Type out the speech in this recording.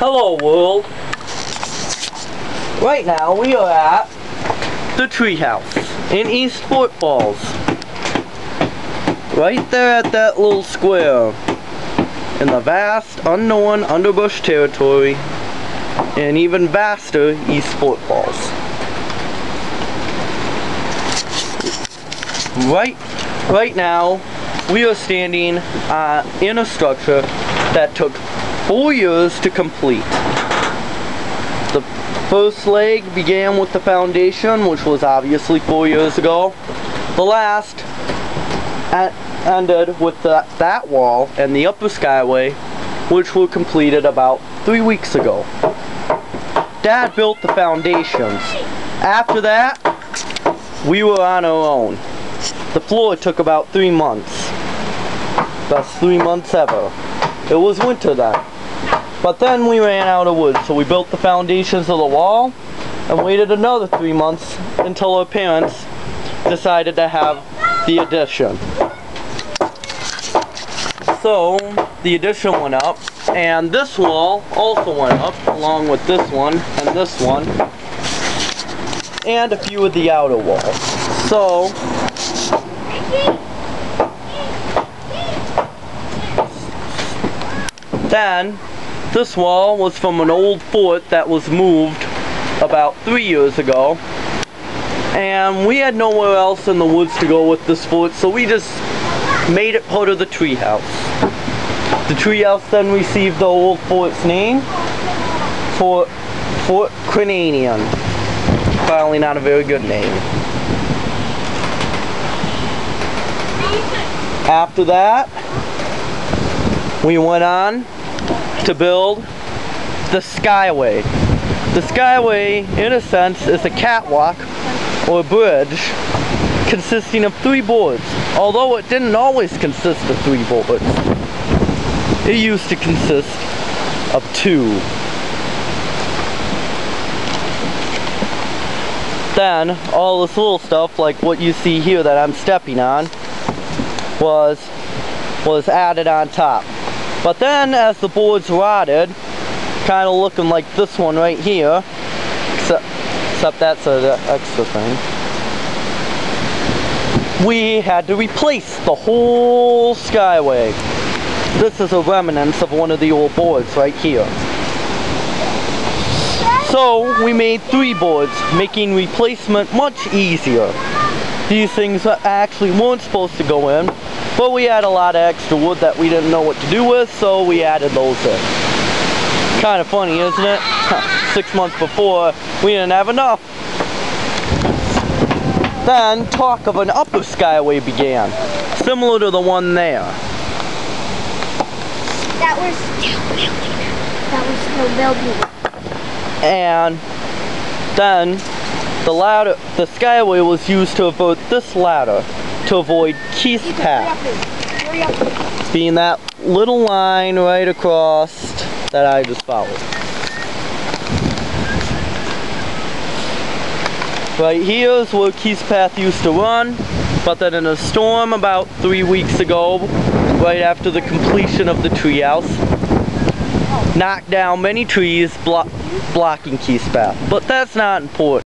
Hello world. Right now we are at the treehouse in East Fort Falls. Right there at that little square in the vast unknown underbrush territory and even vaster East Fort Falls. Right now we are standing in a structure that took 4 years to complete. The first leg began with the foundation, which was obviously 4 years ago. The last ended with that wall and the upper skyway, which were completed about 3 weeks ago. Dad built the foundations. After that, we were on our own. The floor took about 3 months. Best 3 months ever. It was winter then. But then we ran out of wood, so we built the foundations of the wall and waited another 3 months until our parents decided to have the addition. So the addition went up, and this wall also went up along with this one, and a few of the outer walls. So then this wall was from an old fort that was moved about 3 years ago, and we had nowhere else in the woods to go with this fort, so we just made it part of the treehouse. The treehouse then received the old fort's name, Fort Crenanian. Probably not a very good name. After that, we went on to build the Skyway. The Skyway, in a sense, is a catwalk or a bridge consisting of 3 boards, although it didn't always consist of 3 boards. It used to consist of 2. Then, all this little stuff, like what you see here that I'm stepping on, was added on top. But then, as the boards rotted, kind of looking like this one right here, except that's an extra thing, we had to replace the whole Skyway. This is a remnant of one of the old boards right here. So we made 3 boards, making replacement much easier. These things actually weren't supposed to go in, but we had a lot of extra wood that we didn't know what to do with, so we added those in. Kind of funny, isn't it? 6 months before, we didn't have enough. Then, talk of an upper skyway began, similar to the one there. That was still building. And then, the skyway was used to avert this ladder to avoid Keith's path, being that little line right across that I just followed. Right here is where Keith's path used to run, but then in a storm about 3 weeks ago, right after the completion of the treehouse, knocked down many trees blocking Keith's path. But that's not important.